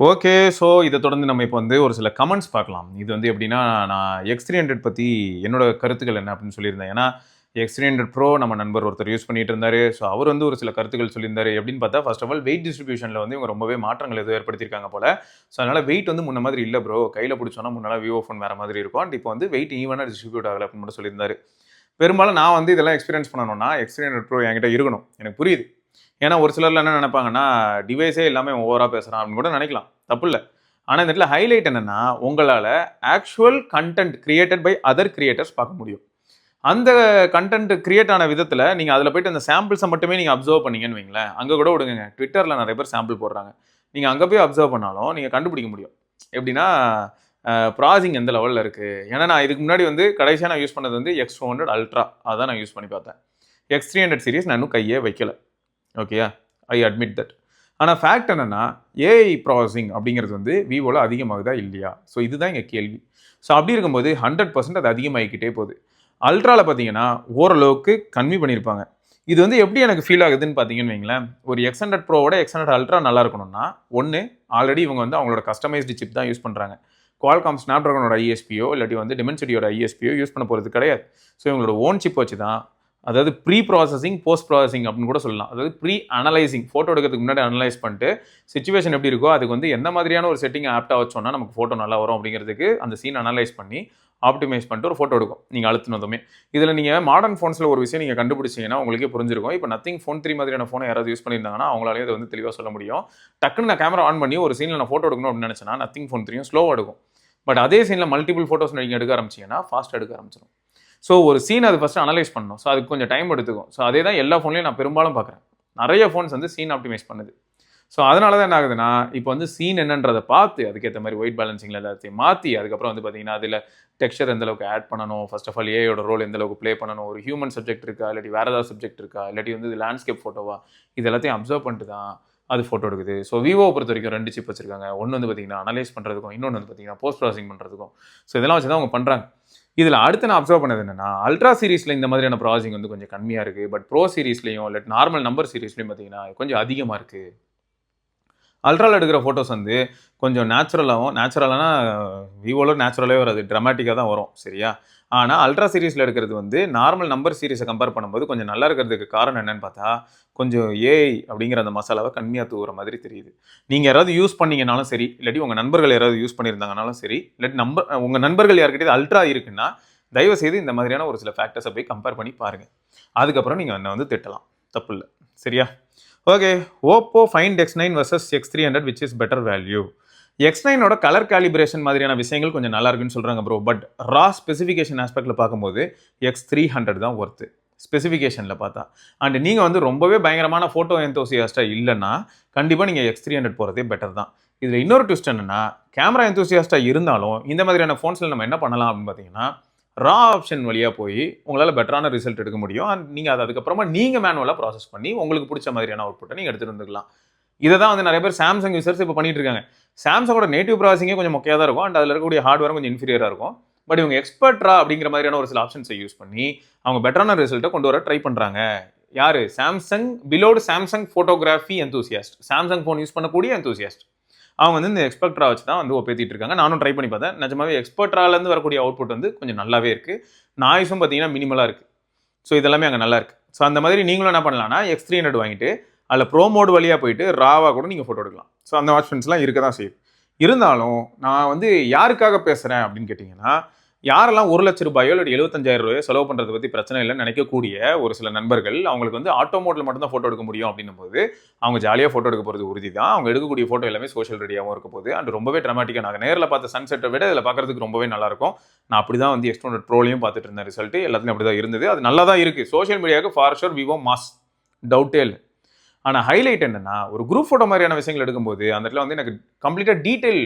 Okay. So இத தொடர்ந்து நம்ம இப்ப வந்து ஒரு சில கமெண்ட்ஸ் பார்க்கலாம். இது வந்து எப்படின்னா, நான் X300 பத்தி என்னோட கருத்துக்கள் என்ன அப்படின்னு சொல்லியிருந்தேன். ஏன்னா, X300 Pro நம்ம நண்பர் ஒருத்தர் யூஸ் பண்ணிட்டு இருந்தாரு. ஸோ அவர் வந்து ஒரு சில கருத்துக்கள் சொல்லியிருந்தாரு. எப்படின்னு பார்த்தா, ஃபர்ஸ்ட் ஆஃப் ஆல் வெயிட் டிஸ்ட்ரிபியூஷன்ல வந்து இவங்க ரொம்பவே மாற்றங்கள் எதுவும் ஏற்படுத்தியிருக்காங்க போல. ஸோ அதனால வெயிட் வந்து முன்ன மாதிரி இல்ல ப்ரோ. கையில புடிச்சோம்னா முன்னலாம் விவோ ஃபோன் வேற மாதிரி இருக்கும். அண்ட் இப்போ வந்து வெயிட் ஈவனா டிஸ்ட்ரிபியூட் ஆகல அப்படின்னு மட்டும் சொல்லியிருந்தாரு. பெரும்பாலும் நான் வந்து இதெல்லாம் எக்ஸ்பீரியன்ஸ் பண்ணணும்னா X300 Pro என்கிட்ட இருக்கணும். எனக்கு புரியுது. ஏன்னா ஒரு சிலர்லாம் என்ன நினைப்பாங்கன்னா, டிவைஸே எல்லாமே ஓவரா பேசுறான் அப்படின்னு கூட நினைக்கலாம். தப்பில்ல. ஆனா இந்த இடத்துல ஹைலைட் என்னன்னா, உங்களால actual content created by other creators பார்க்க முடியும். அந்த கன்டென்ட் கிரியேட் ஆன விதத்துல நீங்க அதுல போயிட்டு அந்த சாம்பிள்ஸை மட்டுமே நீங்க அப்சர்வ் பண்ணீங்கன்னு வைங்களேன், அங்க கூட விடுங்க. ட்விட்டர்ல நிறைய பேர் சாம்பிள் போடுறாங்க. நீங்க அங்க போய் அப்சர்வ் பண்ணாலும் நீங்க கண்டுபிடிக்க முடியும். எப்படின்னா ப்ராசிங் எந்த லெவல்ல இருக்கு. ஏன்னா நான் இதுக்கு முன்னாடி வந்து கடைசியா நான் யூஸ் பண்ணது வந்து X200 அல்ட்ரா அதான் நான் யூஸ் பண்ணி பார்த்தேன். X300 சீரிஸ் நான் இன்னும் கையே வைக்கல. ஓகேயா, ஐ அட்மிட் தட். ஆனால் ஃபேக்ட் என்னன்னா, ஏஐ ப்ராசஸிங் அப்படிங்கிறது வந்து விவோவில் அதிகமாகுதா இல்லையா? ஸோ இதுதான் எங்கள் கேள்வி. ஸோ அப்படி இருக்கும்போது 100% அது அதிகமாகிக்கிட்டே போகுது. அல்ட்ராவில் பார்த்தீங்கன்னா ஓரளவுக்கு கம்மி பண்ணியிருப்பாங்க. இது வந்து எப்படி எனக்கு ஃபீல் ஆகுதுன்னு பார்த்தீங்கன்னு வைங்களேன், ஒரு X100 ப்ரோவோட X100 அல்ட்ரா நல்லா இருக்கணும்னா, ஒன்று ஆல்ரெடி இவங்க வந்து அவங்களோட கஸ்டமைஸ்டு சிப் தான் யூஸ் பண்ணுறாங்க. குவால்காம் ஸ்னாப்ட்ராகனோட ஐஎஸ்பியோ இல்லாட்டி வந்து டிமென்சிட்டியோட ஐஎஸ்பியோ யூஸ் பண்ண போகிறது கிடையாது. ஸோ இவங்களோட ஓன் சிப் வச்சு தான், அதாவது ப்ரீ ப்ராசஸிங் போஸ்ட் ப்ராசஸிங் அப்படின்னு கூட சொல்லலாம். அதாவது ப்ரீ அனலைசிங், ஃபோட்டோ எடுக்கிறதுக்கு முன்னாடி அனலைஸ் பண்ணிட்டு சிச்சுவேஷன் எப்படி இருக்கோ அதுக்கு வந்து எந்த மாதிரியான ஒரு செட்டிங் ஆப்டாக வச்சோம்னா நமக்கு ஃபோட்டோ நல்லா வரும் அப்படிங்கிறதுக்கு அந்த சீன் அனலைஸ் பண்ணி ஆப்டிமைஸ் பண்ணிட்டு ஒரு ஃபோட்டோ எடுக்கும் நீங்கள் அழுத்தினதுமே. இதில் நீங்கள் மாடர்ன் ஃபோன்ஸில் ஒரு விஷயம் நீங்கள் கண்டுபிடிச்சிங்கன்னா உங்களுக்கே புரிஞ்சிருக்கும். இப்போ நத்திங் ஃபோன் 3 மாதிரியான ஃபோனை யாராவது யூஸ் பண்ணியிருந்தாங்கன்னா அவங்களாலே அதை வந்து தெளிவாக சொல்ல முடியும். டக்குன்னு நான் கேமரா ஆன் பண்ணி ஒரு சீனில் நான் ஃபோட்டோ எடுக்கணும் அப்படின்னு நினச்சேன்னா நத்திங் ஃபோன் 3 ஸ்லோவாக எடுக்கும். பட் அதே சீனில் மல்டிபிள் ஃபோட்டோஸ் நீங்கள் எடுக்க ஆரம்பிச்சிங்கன்னா ஃபாஸ்ட்டாக எடுக்க ஆரம்பிச்சிடும். ஸோ ஒரு சீன் அது ஃபஸ்ட்டு அனலைஸ் பண்ணணும். ஸோ அதுக்கு கொஞ்சம் டைம் எடுத்துக்கும். ஸோ அதே தான் எல்லா ஃபோன்லையும் நான் பெரும்பாலும் பார்க்குறேன். நிறைய ஃபோன்ஸ் வந்து சீன் ஆப்டிமைஸ் பண்ணுது. ஸோ அதனால தான் என்ன ஆகுதுன்னா, இப்போ வந்து சீன் என்னன்றதை பார்த்து அதுக்கேற்ற மாதிரி ஒயிட் பேலன்சிங்கில் எல்லாத்தையும் மாற்றி அதுக்கப்புறம் வந்து பார்த்தீங்கன்னா அதில் டெக்ஸ்சர் எந்த அளவுக்கு ஆட் பண்ணணும், ஃபர்ஸ்ட் ஆஃப் ஆல் ஏயோட ரோல் எந்த அளவுக்கு ப்ளே பண்ணணும், ஒரு ஹியூமன் சப்ஜெக்ட் இருக்கா இல்லாட்டி வேறு ஏதாவது சப்ஜெக்ட் இருக்கா இல்லாட்டி வந்து இது லேண்ட்ஸ்கேப் ஃபோட்டோவா, இது எல்லாத்தையும் அப்சர்வ் பண்ணிட்டு தான் அது ஃபோட்டோ எடுக்குது. ஸோ விவோவை பொறுத்த வரைக்கும் 2 சிப் வச்சிருக்காங்க. ஒன்று வந்து பார்த்தீங்கன்னா அனலைஸ் பண்ணுறதுக்கும், இன்னொன்று வந்து பார்த்தீங்கன்னா போஸ்ட் ப்ராசஸிங் பண்ணுறதுக்கும். ஸோ இதெல்லாம் வச்சு தான் அவங்க பண்ணுறாங்க. இதில் அடுத்து நான் அப்சர்வ் பண்ணது என்னன்னா, அல்ட்ரா சீரிஸில் இந்த மாதிரியான ப்ராசஸிங் வந்து கொஞ்சம் கம்மியாக இருக்குது. பட் ப்ரோ சீரிஸ்லையும் இல்லை நார்மல் நம்பர் சீரிஸ்லையும் பார்த்தீங்கன்னா கொஞ்சம் அதிகமாக இருக்குது. அல்ட்ராவில் எடுக்கிற ஃபோட்டோஸ் வந்து கொஞ்சம் நேச்சுரலான விவோவில் நேச்சுரலாகவே வராது, ட்ராமேட்டிக்காக தான் வரும். சரியா? ஆனால் அல்ட்ரா சீரிஸில் எடுக்கிறது வந்து நார்மல் நம்பர் சீரிஸை கம்பேர் பண்ணும்போது கொஞ்சம் நல்லா இருக்கிறதுக்கு காரணம் என்னன்னு பார்த்தா, கொஞ்சம் ஏஐ அப்படிங்கிற அந்த மசாலாவை கம்மியாக தூவுற மாதிரி தெரியுது. நீங்கள் யாராவது யூஸ் பண்ணீங்கனாலும் சரி, இல்லாட்டி உங்கள் நண்பர்கள் யாராவது யூஸ் பண்ணியிருந்தாங்கனாலும் சரி, இல்லாட்டி உங்கள் நண்பர்கள் யார்கிட்டயும் அல்ட்ரா இருக்குன்னா தயவு செய்து இந்த மாதிரியான ஒரு சில ஃபேக்டர்ஸை போய் கம்பேர் பண்ணி பாருங்கள். அதுக்கப்புறம் நீங்கள் என்ன வந்து திட்டலாம், தப்பு இல்லை. சரியா? Okay. Oppo find X9 vs X300 which is better value. X9ஓட கலர் காலிபிரேஷன் மாதிரியான விஷயங்கள் கொஞ்சம் நல்லா இருக்குன்னு சொல்கிறாங்க ப்ரோ. பட் ரா ஸ்பெசிஃபிகேஷன் ஆஸ்பெக்டில் பார்க்கும்போது X300 தான் ஒர்த்து ஸ்பெசிஃபிகேஷனில் பார்த்தா. அண்ட் நீங்கள் வந்து ரொம்பவே பயங்கரமான ஃபோட்டோ எந்தோசியாஸ்டாக இல்லைன்னா கண்டிப்பாக நீங்கள் X300 போகிறதே பெட்டர் தான். இதில் இன்னொரு ட்விஸ்ட் என்னென்னா, கேமரா எந்தோசியாஸ்டாக இருந்தாலும் இந்த மாதிரியான ஃபோன்ஸில் நம்ம என்ன பண்ணலாம் அப்படின்னு பார்த்தீங்கன்னா, ரா ஆப்ஷன் வழியாக போய் உங்களால் பெட்டரான ரிசல்ட் எடுக்க முடியும். அண்ட் நீங்கள் அதை அதுக்கப்புறமா நீங்கள் மேனுவலாக ப்ராசஸ் பண்ணி உங்களுக்கு பிடிச்ச மாதிரியான அவுட்புட்டை நீங்கள் எடுத்துகிட்டு வந்துக்கலாம். இதை தான் வந்து நிறைய பேர் சாம்சங் யூசர்ஸ் இப்போ பண்ணிட்டு இருக்காங்க. சாம்சங்கோட நேட்டிவ் ப்ராசஸிங்கே கொஞ்சம் மொக்கையாக தான் இருக்கும். அண்ட் அதில் இருக்கக்கூடிய ஹார்ட்வேரும் கொஞ்சம் இன்ஃபீரியராக இருக்கும். பட் இவங்க எக்ஸ்பர்ட்ரா அப்படிங்கிற மாதிரியான ஒரு சில ஆப்ஷன்ஸை யூஸ் பண்ணி அவங்க பெட்டரான ரிசல்ட்டை கொண்டு வர ட்ரை பண்ணுறாங்க. யார்? பிலோடு Samsung photography enthusiast, Samsung phone use பண்ணக்கூடிய எந்தூசியாஸ்ட். அவங்க வந்து இந்த எக்ஸ்பெக்ட்ரா வச்சு தான் வந்து ஒப்பேத்திட்டு இருக்காங்க. நானும் ட்ரை பண்ணி பார்த்தேன். நிஜமாவே எக்ஸ்பெக்ட்ராலேருந்து வரக்கூடிய அவுட்புட் வந்து கொஞ்சம் நல்லாவே இருக்குது. நாய்ஸும் பார்த்தீங்கன்னா மினிமலாக இருக்குது. ஸோ இதெல்லாமே அங்கே நல்லா இருக்குது. ஸோ அந்த மாதிரி நீங்களும் என்ன பண்ணலாம்னா X300 வாங்கிட்டு அதில் ப்ரோ மோட் வழியாக போயிட்டு ராவாக கூட நீங்கள் ஃபோட்டோ எடுக்கலாம். ஸோ அந்த ஆப்ஷன்ஸ்லாம் இருக்க தான் செய்யுது. இருந்தாலும் நான் வந்து யாருக்காக பேசுகிறேன் அப்படின்னு கேட்டிங்கன்னா, யாரெல்லாம் ₹1,00,000 இல்லை ₹75,000 செலவு பண்ணுறதை பற்றி பிரச்சனை இல்லைன்னு நினைக்கக்கூடிய ஒரு சில நண்பர்கள், அவங்களுக்கு வந்து ஆட்டோ மோட்டில் மட்டும்தான் ஃபோட்டோ எடுக்க முடியும் அப்படின்னும் போது அவங்க ஜாலியாக ஃபோட்டோ எடுக்க போகிறது உறுதி தான். அவங்க எடுக்கக்கூடிய ஃபோட்டோ எல்லாமே சோஷியல் ரெடியாகவும் இருக்க போகுது. அண்ட் ரொம்பவே ட்ராமேட்டிக்காக நாங்கள் நேரில் பார்த்த சன்செட்டை விட இதில் பார்க்குறதுக்கு ரொம்பவே நல்லாயிருக்கும். நான் அப்படி தான் வந்து X200 ப்ரோலையும் பார்த்துட்டு இருந்தேன். ரிசல்ட்டு எல்லாத்துலையும் அப்படி தான் இருந்தது. அது நல்லா தான் இருக்குது. சோஷியல் மீடியாவுக்கு ஃபார் ஷூர் விவோ மாஸ், டவுட்டே இல்லை. ஆனால் ஹைலைட் என்னன்னா, ஒரு குரூப் ஃபோட்டோ மாதிரியான விஷயங்கள் எடுக்கும்போது அந்த இடத்துல வந்து எனக்கு கம்ப்ளீட்டாக டீட்டெயில்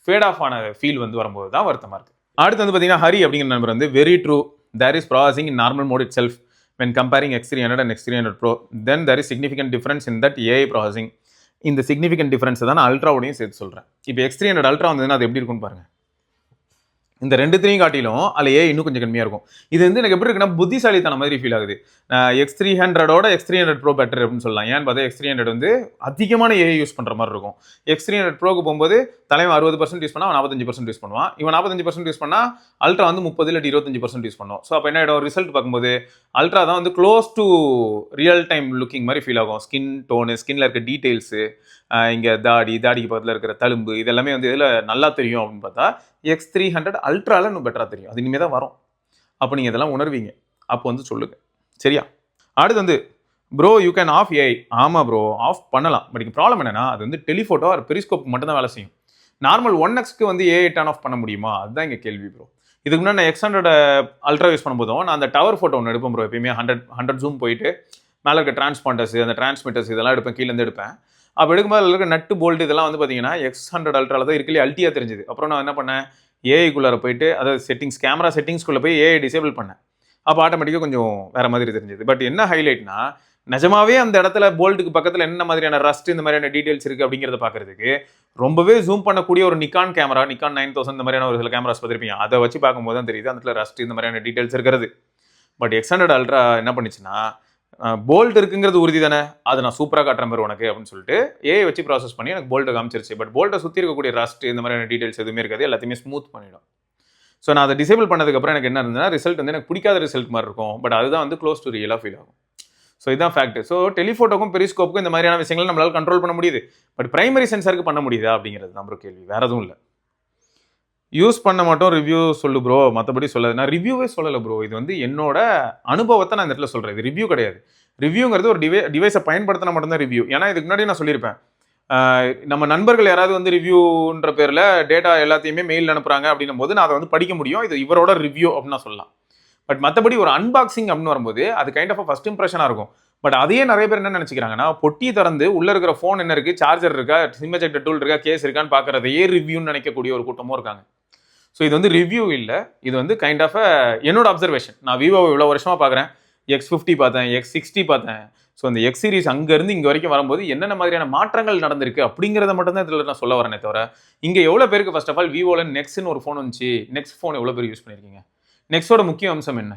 ஃபேட் ஆஃப் ஆன ஃபீல் வந்து வரும்போது தான் வருத்தமாக இருக்குது. அடுத்து வந்து பார்த்தீங்கன்னா ஹரி அப்படிங்கிற நண்பர் வந்து very true, there is processing in normal mode itself when comparing X300 and X300 Pro then there is significant difference in that AI processing. இந்த சிக்னிஃபிகன்ட் டிஃபரன்ஸ் தான் நான் அல்ட்ராவோடையும் சேர்த்து சொல்கிறேன். இப்போ X300 அல்ட்ரா வந்ததுன்னா அது எப்படி இருக்கும்னு பாருங்கள். இந்த ரெண்டுத்தையும் காட்டிலும் அதில் இன்னும் கொஞ்சம் கம்மியாக இருக்கும். இது வந்து எனக்கு எப்படி இருக்குன்னா புத்திசாலித்தன மாதிரி ஃபீல் ஆகுது. X300ஓட X300 Pro பெட்டர் அப்படின்னு சொல்லலாம். ஏன்னு பார்த்தா X300 வந்து அதிகமான ஏஐ யூஸ் பண்ணுற மாதிரி இருக்கும். X300 Proக்கு போகும்போது தலைவன் 60% யூஸ் பண்ணா அவன் 45% யூஸ் பண்ணுவான். இவன் 45% யூஸ் பண்ணா அல்ட்ரா வந்து 30 இல்லாட்டி 25% யூஸ் பண்ணும். ஸோ அப்போ என்ன ஆகிடும், ரிசல்ட் பார்க்கும்போது அல்ட்ரா தான் வந்து close to real time looking மாதிரி ஃபீல் ஆகும். ஸ்கின் டோனு, ஸ்கின்ல இருக்க டீட்டெயில்ஸு, இங்கே தாடிக்கு பக்கத்தில் இருக்கிற தழும்பு, இதெல்லாமே வந்து இதில் நல்லா தெரியும் அப்படின்னு பார்த்தா X300 அல்ட்ரால இன்னும் பெட்டராக தெரியும். அது இனிமேல் தான் வரும். அப்போ நீங்கள் இதெல்லாம் உணர்வீங்க. அப்போ வந்து சொல்லுங்கள், சரியா? அடுத்து வந்து bro you can off AI. ஆமாம் ப்ரோ, ஆஃப் பண்ணலாம். பட் இங்கே ப்ராப்ளம் என்னன்னா அது வந்து டெலிஃபோட்டோ ஒரு பெரிஸ்கோப் மட்டும் தான் வேலை செய்யும். நார்மல் 1xக்கு வந்து ஏஐ டர்ன் ஆஃப் பண்ண முடியுமா, அதுதான் இங்கே கேள்வி ப்ரோ. இதுக்கு முன்னாடி நான் X100 அல்ட்ரா யூஸ் பண்ணும்போதும் நான் அந்த டவர் ஃபோட்டோ ஒன்று எடுப்பேன் ப்ரோ. எப்பயுமே 100 ஜூம் போயிட்டு மேலே இருக்க டிரான்ஸ்பாண்டர்ஸ், அந்த டிரான்ஸ்மிட்டர்ஸ் இதெல்லாம் எடுப்பேன், கீழேருந்து எடுப்பேன். அப்போ எடுக்கும்போது இருக்க நட்டு போல்ட் இதெல்லாம் வந்து பார்த்தீங்கன்னா X100 அல்ட்ராவில் தான் இருக்கலே அல்ட்டியாக தெரிஞ்சுது. அப்புறம் நான் என்ன பண்ணேன், ஏஐக்குள்ளார போயிட்டு அதாவது செட்டிங்ஸ், கேமரா செட்டிங்ஸ்குள்ளே போய் ஏஐ டிசேபிள் பண்ணேன். அப்போ ஆட்டோமேட்டிக்காக கொஞ்சம் வேறு மாதிரி தெரிஞ்சுது. பட் என்ன ஹைலைட்னா நிஜமாவே அந்த இடத்துல போல்ட்டுக்கு பக்கத்தில் என்ன மாதிரியான ரஸ்ட் இந்த மாதிரியான டீடைல்ஸ் இருக்குது அப்படிங்கிறத பார்க்கறதுக்கு ரொம்பவே ஜூம் பண்ணக்கூடிய ஒரு நிக்கான் கேமரா, நிக்கான் 9000 இந்த மாதிரியான ஒரு சில கேமராஸ் பார்த்துருப்பீங்க. அதை வச்சு பார்க்கும்போது தான் தெரியுது அந்த இடத்துல ரஸ்ட் இந்த மாதிரியான டீடைல்ஸ் இருக்கிறது. பட் X100 அல்ட்ரா என்ன பண்ணிச்சுன்னா போல்ட் இருக்குங்கிறது உறுதி தானே, அதை நான் சூப்பராக காட்டுற மாதிரி உனக்கு அப்படின்னு சொல்லிட்டு ஏஐ வச்சு ப்ராசஸ் பண்ணி எனக்கு போல்ட்டை காமிச்சிருச்சு. பட் போல்ட்டை சுற்றி இருக்கக்கூடிய ரஸ்ட் இந்த மாதிரியான டீடைல்ஸ் எதுவுமே இருக்காது, எல்லாத்தையுமே ஸ்மூத் பண்ணிடும். ஸோ நான் அதை டிசேபிள் பண்ணதுக்கப்புறம் எனக்கு என்ன இருந்ததுன்னா ரிசல்ட் வந்து எனக்கு பிடிக்காத ரிசல்ட் மாதிரி இருக்கும். பட் அதுதான் வந்து க்ளோஸ் டு ரியலாக ஃபீல் ஆகும். ஸோ இதுதான் ஃபேக்ட். ஸோ டெலிஃபோட்டோக்கும் பெரிஸ்கோப்புக்கும் இந்த மாதிரியான விஷயங்கள் நம்மளால் கண்ட்ரோல் பண்ண முடியுது. பட் பிரைமரி சென்சாருக்கு பண்ண முடியுதா அப்படிங்கிறது தான் ப்ரோ கேள்வி, வேறு எதுவும் இல்லை. யூஸ் பண்ண மட்டும் ரிவ்யூ சொல்லு ப்ரோ, மற்றபடி சொல்லாது. நான் ரிவ்யூவே சொல்லலை ப்ரோ. இது வந்து என்னோட அனுபவத்தை நான் இந்த இடத்துல சொல்கிறேன். இது ரிவ்யூ கிடையாது. ரிவ்யூங்கிறது ஒரு டிவைஸை பயன்படுத்தினா மட்டும்தான் ரிவ்யூ. ஏன்னா இதுக்கு முன்னாடி நான் சொல்லியிருப்பேன், நம்ம நண்பர்கள் யாராவது வந்து ரிவ்யூன்ற பேரில் டேட்டா எல்லாத்தையுமே மெயில் அனுப்புகிறாங்க அப்படின்னும் போது நான் அதை வந்து படிக்க முடியும். இது இவரோட ரிவ்யூ அப்படின்னு நான் சொல்லலாம். பட் மற்றபடி ஒரு அன்பாக்சிங் அப்படின்னு வரும்போது அது கைண்ட் ஆஃப் ஃபர்ஸ்ட் இம்ப்ரெஷனாக இருக்கும். பட் அதையே நிறைய பேர் என்ன நினச்சிக்கிறாங்கன்னா, பொட்டி திறந்து உள்ளே இருக்கிற ஃபோன் என்ன இருக்குது, சார்ஜர் இருக்கா, சிம் எஜெக்டர் டூல் இருக்கா, கேஸ் இருக்கான்னு பார்க்குறதையே ரிவ்யூன்னு நினைக்கக்கூடிய ஒரு கூட்டமும் இருக்காங்க. ஸோ இது வந்து ரிவ்யூ இல்லை, இது வந்து கைண்ட் ஆஃப் என்னோட அப்சர்வேஷன். நான் விவோவை இவ்வளோ வருஷமாக பார்க்குறேன். X50 பார்த்தேன், X60 பார்த்தேன். ஸோ அந்த X சீரிஸ் அங்கேருந்து இங்கே வரைக்கும் வரும்போது என்னென்ன மாதிரியான மாற்றங்கள் நடந்திருக்கு அப்படிங்கிறத மட்டும் தான் இதில் நான் சொல்ல வரேனே தவிர, இங்கே எவ்வளோ பேருக்கு ஃபர்ஸ்ட் ஆஃப் ஆல் விவோவில் நெக்ஸ்ட்னு ஒரு ஃபோன் வந்துச்சு, நெக்ஸ்ட் ஃபோன் எவ்வளோ பேர் யூஸ் பண்ணியிருக்கீங்க, நெக்ஸ்ட்டோட முக்கிய அம்சம் என்ன,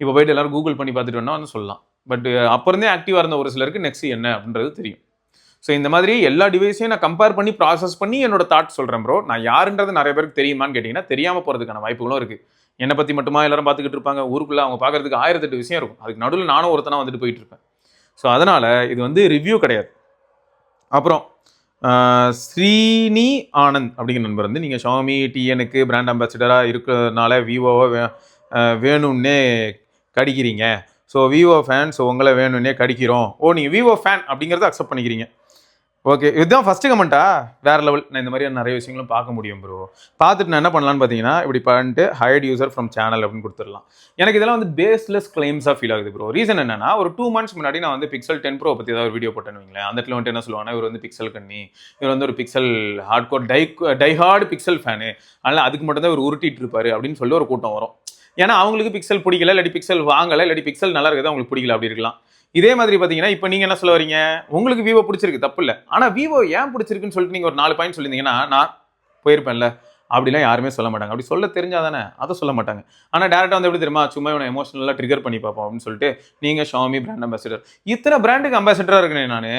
இப்போ போய்ட்டு எல்லாரும் கூகுள் பண்ணி பார்த்துட்டு வேணா வந்து சொல்லலாம். பட் அப்போ இருந்தே ஆக்டிவாக இருந்த ஒரு சிலருக்கு நெக்ஸ்ட் என்ன அப்படின்றது தெரியும். ஸோ இந்த மாதிரி எல்லா டிவைஸையும் நான் கம்பேர் பண்ணி ப்ராசஸ் பண்ணி என்னோட தாட் சொல்கிறேன் ப்ரோ. நான் யாருன்றது நிறைய பேருக்கு தெரியுமான்னு கேட்டிங்கன்னா தெரியாமல் போகிறதுக்கான வாய்ப்புகளும் இருக்குது. என்னை பற்றி மட்டுமா எல்லாரும் பார்த்துக்கிட்டு இருப்பாங்க, ஊருக்குள்ளே அவங்க பார்க்குறதுக்கு 1008 விஷயம் இருக்கும். அதுக்கு நடுவில் நானும் ஒருத்தனா வந்துட்டு போயிட்டு இருப்பேன். ஸோ அதனால் இது வந்து ரிவ்யூ கிடையாது. அப்புறம் ஸ்ரீனி ஆனந்த் அப்படிங்கிற நண்பர் வந்து நீங்கள் ஷாமி டிஎனுக்கு பிராண்ட் அம்பாசிடராக இருக்கிறதுனால விவோவை வேணும்னே கடிக்கிறீங்க. ஸோ விவோ ஃபேன், ஸோ உங்களை வேணும்னே கடிக்கிறோம். ஓ நீங்கள் விவோ ஃபேன் அப்படிங்கிறத அக்செப்ட் பண்ணிக்கிறீங்க. ஓகே, இதுதான் ஃபஸ்ட்டு கமெண்ட்டா, வேறு லெவல். நான் இந்த மாதிரியான நிறைய விஷயங்களும் பார்க்க முடியும் ப்ரோ. பார்த்துட்டு நான் என்ன பண்ணலான்னு பார்த்தீங்கன்னா, இப்படி பண்ணிட்டு ஹைட் யூசர் ஃப்ரம் சேனல் அப்படின்னு கொடுத்துடலாம். எனக்கு இதெல்லாம் வந்து பேஸ்லெஸ் கிளைம்ஸாக ஃபீல் ஆகுது ப்ரோ. ரீசன் என்னன்னா, ஒரு 2 months முன்னாடி நான் வந்து பிக்சல் 10 Pro பற்றி ஏதாவது ஒரு வீடியோ போட்டேன்னு வைங்களேன். அந்த இடத்துல வந்துட்டு என்ன சொல்லுவாங்கன்னா, இவர் வந்து பிக்சல் கண்ணி, இவர் வந்து ஒரு pixel hardcore die-hard pixel fan, அதனால் அதுக்கு மட்டும்தான் இவர் உருட்டிட்டு இருப்பாரு அப்படின்னு சொல்லி ஒரு கூட்டம் வரும். ஏன்னா அவங்களுக்கு பிக்சல் பிடிக்கல, இல்லாட்டி பிக்சல் வாங்கலை, இல்லாட்டி பிக்சல் நல்லா இருக்குது அவங்களுக்கு பிடிக்கல, அப்படி இருக்கலாம். இதே மாதிரி பார்த்தீங்கன்னா இப்போ நீங்கள் என்ன சொல்ல வரீங்க, உங்களுக்கு விவோ பிடிச்சிருக்கு, தப்பு இல்லை. ஆனால் விவோ ஏன் பிடிச்சிருக்குன்னு சொல்லிட்டு நீங்கள் ஒரு 4 பாயிண்ட் சொல்லியிருந்தீங்கன்னா நான் போயிருப்பேன்ல. அப்படிலாம் யாருமே சொல்ல மாட்டாங்க. அப்படி சொல்ல தெரிஞ்சாதானே அதை சொல்ல மாட்டாங்க. ஆனால் டேரெக்டாக வந்து எப்படி தெரியுமா, சும்மா இவனை எமோஷனலாக ட்ரிகர் பண்ணி பார்ப்போம் அப்படின்னு சொல்லிட்டு நீங்கள் ஷாமி பிராண்ட் அம்பாசிடர், இத்தனை பிராண்டுக்கு அம்பாசிடராக இருக்கிறேன் நான்.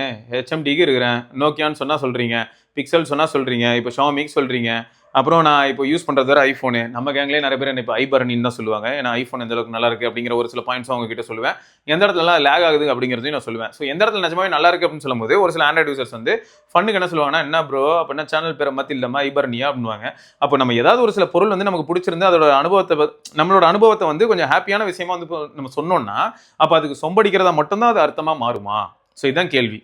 HMDக்கு இருக்கிறேன், நோக்கியான்னு சொன்னால் சொல்கிறீங்க, பிக்சல் சொன்னால் சொல்கிறீங்க, இப்போ ஷாமிக்கு சொல்கிறீங்க. அப்புறம் நான் இப்போ யூஸ் பண்ணுறது வேறு ஐஃபோனு. நம்ம கேங்லேயே நிறைய பேர் என்ன இப்போ ஐபர்னின்னு தான் சொல்லுவாங்க. ஏன்னா ஐஃபோன் எந்த அளவுக்கு நல்லா இருக்குது அப்படிங்கிற ஒரு சில பாயிண்ட்ஸ் அவங்க கிட்ட சொல்லுவேன். எந்த இடத்துலலாம் லேக் ஆகுது அப்படிங்கிறதையும் நான் சொல்லுவேன். ஸோ எந்த இடத்துல நிஜமாவே நல்லா இருக்குது அப்படின்னு சொல்லும்போது ஒரு சில ஆண்ட்ராய்டு யூசர்ஸ் வந்து ஃபண்டுக்கு என்ன சொல்லுவாங்கன்னா, என்ன ப்ரோ அப்போ என்ன சேனல் பேரை மாற்றி இல்லாமல் ஐபர்னியா அப்படின்வாங்க. அப்போ நம்ம ஏதாவது ஒரு சில பொருள் வந்து நமக்கு பிடிச்சிருந்து அதோட அனுபவத்தை, நம்மளோட அனுபவத்தை வந்து கொஞ்சம் ஹாப்பியான விஷயமா வந்து நம்ம சொன்னோம்னா அப்போ அதுக்கு சொம்படிக்கிறதா மட்டும்தான் அது அர்த்தமாக மாறுமா? ஸோ இதுதான் கேள்வி.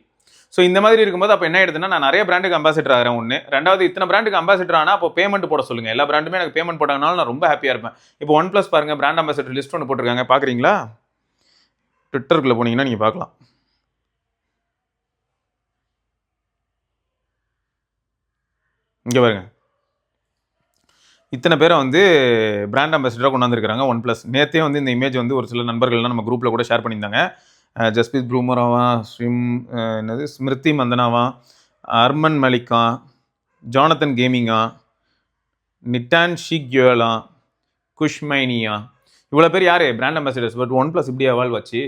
ஸோ இந்த மாதிரி இருக்கும்போது அப்போ என்ன ஆயிடுதுன்னா, நான் நிறைய பிராண்டுக்கு அம்பாசிடர் ஆகிறேன். ஒன்று, ரெண்டாவது இத்தனை பிராண்டுக்கு அம்பாசிடர் ஆனால் அப்போ பேமெண்ட் போட சொல்லுங்கள். எல்லா பிராண்டுமே எனக்கு பேமெண்ட் போட்டாங்கனாலும் நான் ரொம்ப ஹாப்பியாக இருப்பேன். இப்போ OnePlus பாருங்க, பிராண்ட் அம்பாசிடர் லிஸ்ட் ஒன்று போட்டிருக்காங்க, பார்க்குறீங்களா? ட்விட்டருக்குள்ளே போனீங்கன்னா நீங்கள் பார்க்கலாம். இங்கே பாருங்க, இத்தனை பேரை வந்து பிராண்ட் அம்பாசிடராக கொண்டாந்துருக்காங்க OnePlus. நேற்றே வந்து இந்த இமேஜ் வந்து ஒரு சில நண்பர்கள்லாம் நம்ம குரூப்பில் கூட ஷேர் பண்ணியிருந்தாங்க. ஜஸ்பித் ப்ரூமராவா, என்னது ஸ்மிருதி மந்தனாவா, அர்மன் மலிக்கா, ஜானத்தன் கேமிங்கா, நிட்டான் ஷிக்யோலா, குஷ்மைனியா இவ்வளோ பேர் யார் brand ambassadors, but one plus இப்படி எவால்வ் ஆச்சு?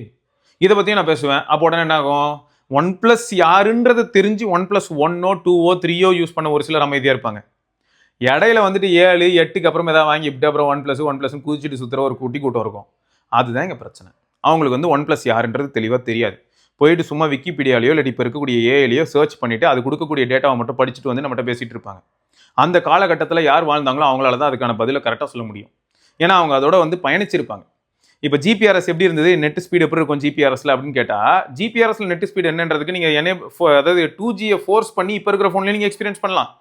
இதை பற்றியும் நான் பேசுவேன். அப்போ உடனே என்ன ஆகும், ஒன் ப்ளஸ் யாருன்றது தெரிஞ்சு ஒன் ப்ளஸ் 1ஓ 2ஓ 3ஓ யூஸ் பண்ண ஒரு சிலர் அமைதியாக இருப்பாங்க. இடையில வந்துட்டு 7 8க்கு அப்புறம் ஏதாவது வாங்கி இப்படி அப்புறம் ஒன் ப்ளஸ் குதிச்சுட்டு சுற்றுற ஒரு குட்டி கூட்டம் இருக்கும். அதுதான் எங்கள் பிரச்சனை. அவங்களுக்கு வந்து ஒன் ப்ளஸ் யாருன்றது தெளிவாக தெரியாது. போயிட்டு சும்மா விக்கிபீடியாலையோ இல்லை இப்போ இருக்கக்கூடிய ஏஐலையோ சர்ச் பண்ணிவிட்டு அது கொடுக்கக்கூடிய டேட்டாவை மட்டும் படிச்சுட்டு வந்து நம்மகிட்ட பேசிகிட்டு இருப்பாங்க. அந்த காலகட்டத்தில் யார் வாழ்ந்தாங்களோ அவங்களால தான் அதுக்கான பதிலை கரெக்டாக சொல்ல முடியும். ஏன்னா அவங்க அதோட வந்து பயணிச்சிருப்பாங்க. இப்போ ஜிபிஆர்எஸ் எப்படி இருந்தது, நெட் ஸ்பீடு எப்படி இருக்கும் ஜிபிஆர்எஸ்ல அப்படின்னு கேட்டால், ஜிபிஆர்எஸ்ல நெட் ஸ்பீடு என்னன்றதுக்கு நீங்கள் அதாவது 2Gயை ஃபோர்ஸ் பண்ணி இப்போ இருக்கிற ஃபோன்லேயே நீங்கள் எக்ஸ்பீரியன்ஸ் பண்ணலாம்.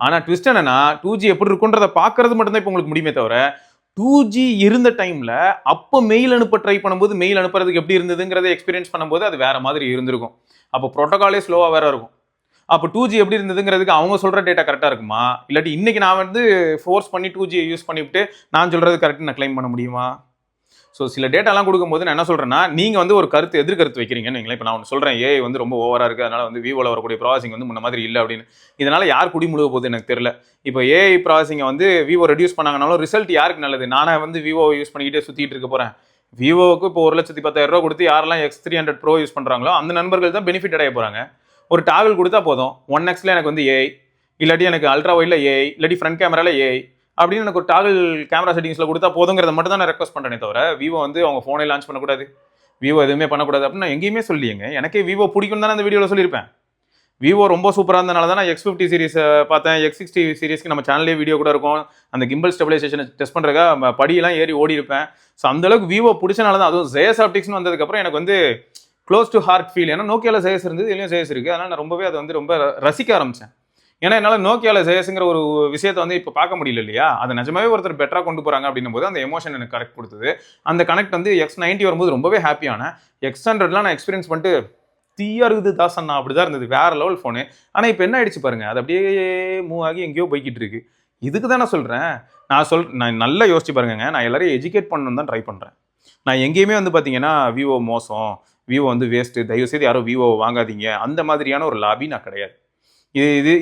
ஆனால் ட்விஸ்ட் என்னன்னா 2G எப்படி இருக்குன்றதை பார்க்கறது மட்டும்தான் இப்போ உங்களுக்கு முடியுமே தவிர, 2G இருந்த டைமில் அப்போ மெயில் அனுப்ப ட்ரை பண்ணும்போது மெயில் அனுப்புறதுக்கு எப்படி இருந்ததுங்கிறத எக்ஸ்பீரியன்ஸ் பண்ணும்போது அது வேற மாதிரி இருந்திருக்கும். அப்போ ப்ரோட்டோகாலே ஸ்லோவாக வேற இருக்கும். அப்போ 2G எப்படி இருந்ததுங்கிறதுக்கு அவங்க சொல்கிற டேட்டா கரெக்டாக இருக்குமா, இல்லாட்டி இன்னைக்கு நான் வந்து ஃபோர்ஸ் பண்ணி 2Gயை யூஸ் பண்ணிவிட்டு நான் சொல்கிறது கரெக்ட் நான் கிளைம் பண்ண முடியுமா? ஸோ சில டேட்டாலாம் கொடுக்கும்போது நான் என்ன சொல்கிறேன்னா, நீங்கள் வந்து ஒரு கருத்து எதிர்கருத்து வைக்கிறீங்கன்னு வைங்களேன். இப்போ நான் ஒன்று சொல்கிறேன், ஏஐ வந்து ரொம்ப ஓவராக இருக்குது, அதனால் வந்து விவோவில் வரக்கூடிய ப்ராசஸிங் வந்து முன்ன மாதிரி இல்லை அப்படின்னு. இதனால் யார் குடி முழுக போகுது எனக்கு தெரியல. இப்போ ஏஐ ப்ராசஸிங்கை வந்து விவோ ரெடியூஸ் பண்ணாங்கனாலும் ரிசல்ட் யாருக்கு நல்லது? நானே வந்து விவோ யூஸ் பண்ணிக்கிட்டே சுற்றிட்டு இருக்க போகிறேன். விவோவுக்கு இப்போ 1,10,000 கொடுத்து யாரெல்லாம் X300 Pro யூஸ் பண்ணுறாங்களோ அந்த நண்பர்கள் தான் பெனிஃபிட் அடைய போகிறாங்க. ஒரு டாகல் கொடுத்தா போதும், 1Xல எனக்கு வந்து ஏஐ, இல்லாட்டி எனக்கு அல்ட்ரா வைடில் ஏஐ, இல்லாட்டி ஃப்ரண்ட் கேமராவில் ஏஐ அப்படின்னு எனக்கு ஒரு டாகல் கேமரா செட்டிங்ஸில் கொடுத்தா போதுங்கிறத மட்டும் தான் நான் ரெக்வஸ்ட் பண்ணுறேனே தவிர, விவோ வந்து அவங்க ஃபோனை லான்ச் பண்ணக்கூடாது, விவோ எதுவுமே பண்ணக்கூடாது அப்படின்னு நான் எங்கேயுமே சொல்லியங்க. எனக்கே விவோ பிடிக்கும் தானே அந்த வீடியோவில் சொல்லியிருப்பேன். விவோ ரொம்ப சூப்பராக இருந்தனால தான் நான் X50 சீரிஸ் பார்த்தேன். X60 சீரிஸ்க்கு நம்ம சேனல்லே வீடியோ கூட இருக்கும். அந்த கிம்பல் ஸ்டெபிலைசேஷனை டெஸ்ட் பண்ணுறதுக்காக படியெல்லாம் ஏறி ஓடி இருப்பேன். ஸோ அந்தளவுக்கு விவோ பிடிச்சனால தான். அதுவும் ஜேஎஸ் ஆப்டிக்ஸ்னு வந்ததுக்கப்புறம் எனக்கு வந்து க்ளோஸ் டு ஹார்ட் ஃபீல். ஏன்னா நோக்கியாவில் ஜேஎஸ் இருந்தது, இதுலையும் ஜேஎஸ் இருக்குது. அதனால் நான் ரொம்பவே அதை வந்து ரொம்ப ரசிக்க ஆரம்பித்தேன். ஏன்னா என்னால் நோக்கியாவில் ஜேஎஸ்ங்கிற ஒரு விஷயத்தை வந்து இப்போ பார்க்க முடியல இல்லையா? அதை நிஜமாவே ஒருத்தர் பெட்டராக கொண்டு போகிறாங்க அப்படின்னும் போது அந்த எமோஷன் எனக்கு கரெக்ட் கொடுத்தது. அந்த கனெக்ட் வந்து X90 வரும்போது ரொம்பவே ஹாப்பியான. X100லாம் நான் எக்ஸ்பீரியன்ஸ் பண்ணிட்டு தீயா இருக்குது தாசண்ணா, அப்படி தான் இருந்தது, வேற லெவல் ஃபோனு. ஆனால் இப்போ என்ன ஆயிடுச்சு பாருங்க, அது அப்படியே மூவ் ஆகி எங்கேயோ போய்கிட்டு இருக்கு. இதுக்கு தான் நான் சொல்கிறேன், நான் நல்லா யோசிச்சு பாருங்க, நான் எல்லாரையும் எஜுகேட் பண்ணணும்னு தான் ட்ரை பண்ணுறேன். நான் எங்கேயுமே வந்து பார்த்தீங்கன்னா விவோ மோசம், விவோ வந்து வேஸ்ட்டு, தயவுசெய்து யாரும் விவோ வாங்காதீங்க அந்த மாதிரியான ஒரு லாபி நான் கிடையாது.